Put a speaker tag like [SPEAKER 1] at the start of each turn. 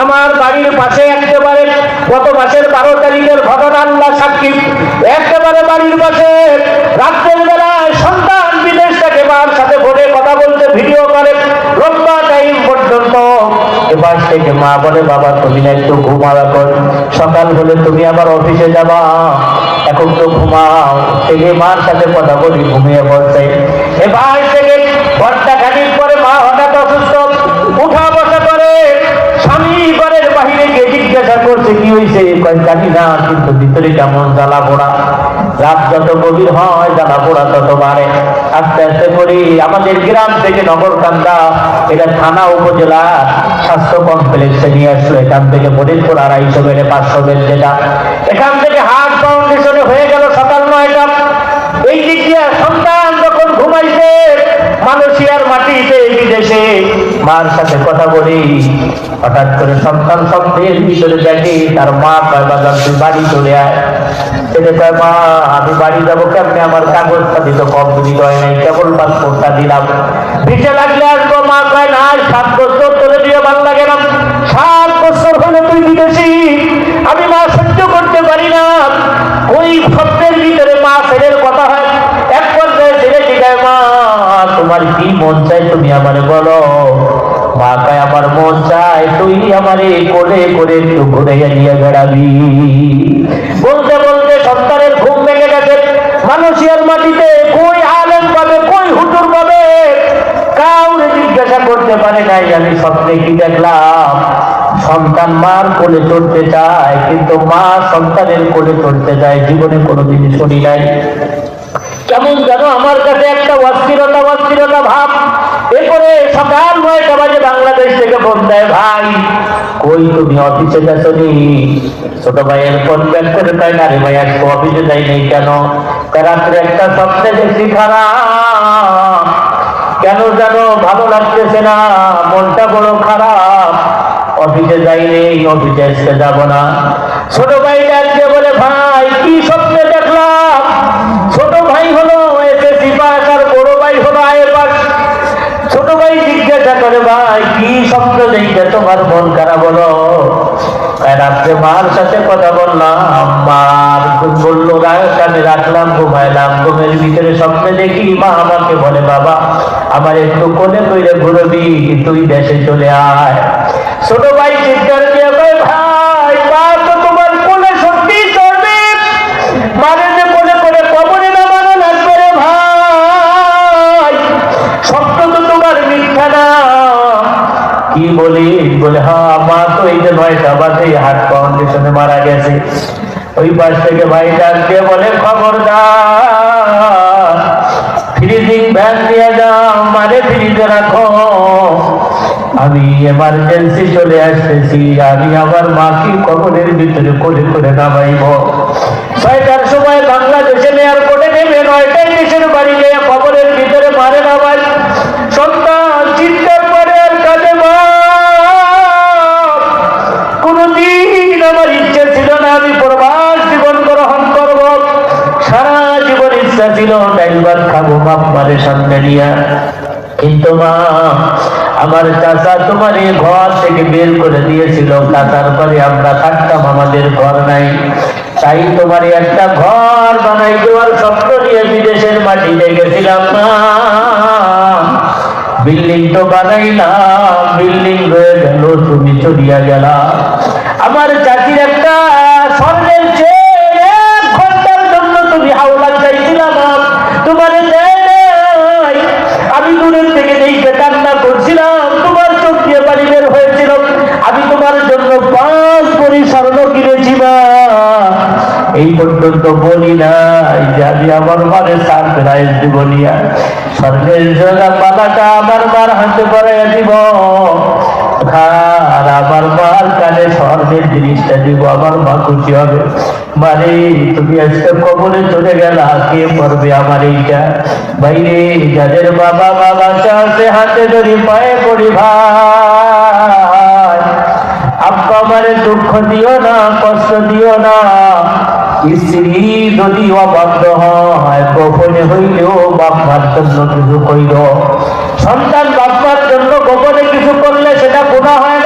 [SPEAKER 1] আমার বাড়ির পাশে একেবারে গত মাসের 12 তারিখের ঘটনা আল্লাহ সাক্ষী। একেবারে বাড়ির পাশে রাত্রের বেলায় সন্তান বিদেশ থেকে মার সাথে ফোনে কথা বলতে, ভিডিও করে লম্বা টাইম পর্যন্ত। এবার থেকে মা বলে, বাবা তুমি না একটু ঘুমাও, এখন সকাল হলে তুমি আবার অফিসে যাবা, এখন তো ঘুমাও। থেকে মার সাথে কথা বলি, ঘুমিয়ে পড়ছে। এবার থেকে ঘন্টা খানিক পরে মা হঠাৎ অসুস্থ, উঠা বসা করে। স্বামী ঘরের বাহিরে গিয়ে জিজ্ঞাসা করছে কি হয়েছে, কয় জানি না, কিন্তু ভিতরে কেমন জ্বালা পোড়া। রাত যত গভীর হয় জ্বালা পোড়া তত বাড়ে। আস্তে আস্তে করে আমাদের গ্রাম থেকে নগরকান্দা, এটা থানা উপজেলা স্বাস্থ্য কমপ্লেক্সে নিয়ে আসলো। এখান থেকে ফরিদপুর 250 বেডে 500 বেড, যেটা এখান থেকে হার্ট ফাউন্ডেশনে হয়ে গেল সকাল 9টা। এই দিক দিয়ে সন্তান যখন ঘুমাইছে মালয়েশিয়ার মাটিতে বিদেশে মার সাথে কথা বলি, হঠাৎ করে সন্তান স্বপ্নের ভিতরে দেখে তার মা কয়, বাজার তুই বাড়ি চলে আয়। ছেলে কয়, মা আমি বাড়ি যাবো কেমনে, আমার কাগজটা দিত কমপ্লিট হয় নাই, কেবল পাসপোর্টটা দিলাম, ভিসা লাগলে আসবো। মা কয় না, 7 বছর তোলে দিয়ে ভালো লাগে না, 7 বছর হলে তুই বিদেশি, আমি মা সহ্য করতে পারি না। ওই স্বপ্নের ভিতরে মা ছেলের কথা হয়। এক পর্যায়ে ছেলে জিজ্ঞাসা, মা তোমার কি মন চাই তুমি আমারে বলো। মা কয়, আমার মন চায় তুই আমারে কোলে করে একটু ঘুরে নিয়ে বেড়াবি। বলতে বলতে সন্তানের ঘুম ভেঙে গেছে। মালয়েশিয়ার মাটিতে কই আলেম পাবে, কই হুজুর পাবে, কাউরে জিজ্ঞাসা করতে পারে নাই। আমি স্বপ্নে কি দেখলাম, সন্তান মার কোলে চড়তে চায়, কিন্তু মা সন্তানের কোলে চড়তে যায়, জীবনে কোনোদিন শুনি নাই। কেমন যেন আমার কাছে একটা অস্থিরতা ভাব। এরপরে সকাল 9টা বাজে বাংলাদেশ থেকে ফোন দেয়, ভাই কই তুমি অফিসে গেছো নি? ছোট ভাইয়ের ফোন ব্যাক করে কয়, না রে ভাই আজকে অফিসে যাই নাই। কেন? রাত্রে একটা স্বপ্নে দেখছি খারাপ, কেন যেন ভালো লাগতেছে না, মনটা বড় খারাপ, অফিসে যাই নেই, অফিসে আজকে যাবো না। ছোট ভাই ডাকতে বলে, ভাই কি স্বপ্নে দেখলাম? ছোট ভাই হলো এসএসসি পাস আর বড় ভাই হলো আইএ পাস। ছোট ভাই জিজ্ঞাসা করে, ভাই কি স্বপ্ন দেখে তোমার মন খারাপ হলো? রাত্রে মার সাথে কথা বললাম, মার বললো কানে রাখলাম, ঘুমাইলাম, ঘুমের ভিতরে স্বপ্নে দেখি মা আমাকে বলে, বাবা আমার একটু কোলে কইরে ঘুরবি, তুই দেশে চলে আয়। ছোট ভাই চিৎকার দিয়ে কয়, ভাই মা তো তোমার কোলে সত্যি চড়বে, মানে যে কোলে করে কবরে নামানো লাগবে রে ভাই, স্বপ্ন তো তোমার মিথ্যা না। কি বলি? বলে, হ্যাঁ মা তো এই যে 9টা বাজে হার্ট ফাউন্ডেশনে মারা গেছে। ওই পাশ থেকে ভাই ডাক দিয়ে বলে, খবরদার ফ্রিজিং ভ্যান নিয়ে যাও, মানে ফ্রিজে রাখো, আমি এমার্জেন্সি চলে আসতেছি, আমি আমার মাকে কবরের ভিতরে কোলে করে নামাইব। 6টার সময় বাংলাদেশে এয়ারপোর্টে নেমে 9টায় দেশের বাড়ি গিয়ে কবরের ভিতরে মারে নামাই। সন্তান চিৎকার করে আর কাঁদে, মা কোনদিন আমার ইচ্ছে ছিল না আমি প্রবাস জীবন গ্রহণ করব, সারা জীবন ইচ্ছা ছিল ডাইল ভাত খাবো বাপ মারের সামনে নিয়ে, কিন্তু মা আমার চাচা তোমার এই ঘর থেকে বের করে দিয়েছিল, চাচার পরে আমরা থাকতাম, আমাদের ঘর নাই, তাই তোমার একটা ঘর বানাই দেওয়ার স্বপ্ন নিয়ে বিদেশের মাটিতে গেছিলাম। না বিল্ডিং তো বানাইলাম, বিল্ডিং রয়ে গেল, তুমি চলিয়া গেলা। আমার চাচির একটা স্বর্ণের চেন 1 ঘন্টার জন্য তুমি হাওলা চাইছিলাম, তোমার দেয় নাই। আমি দূরের থেকে দেখে কান্না করছিলাম, তোমার চোখ দিয়ে পানি বের হয়েছিল। আমি তোমার জন্য 5 ভরি স্বর্ণ কিনেছি মা, এই পর্যন্ত বলি নাই যে আমি আমার মারে সারপ্রাইজ দিব নিয়া স্বর্ণের জোড়া মালাটা আমার মার হাতে পরাইয়া দিব, আর আমার মার কানে স্বর্ণের জিনিসটা দিব, আমার মা খুশি হবে। মানে তুমি আজকে কবরে চলে গেলা, কে পড়বে আমার এইটা? বাইরে যাদের বাবা বাচ্চা আছে হাতে ধরি পায়ে পড়ি, ভাই আব্বা আমারে দুঃখ দিও না, কষ্ট দিও না। স্ত্রী যদি অবাধ্য হয়, গোপনে হইলেও বাপ মার জন্য কিছু কইল। সন্তান বাপ মার জন্য গোপনে কিছু করলে সেটা গুনাহ হয়।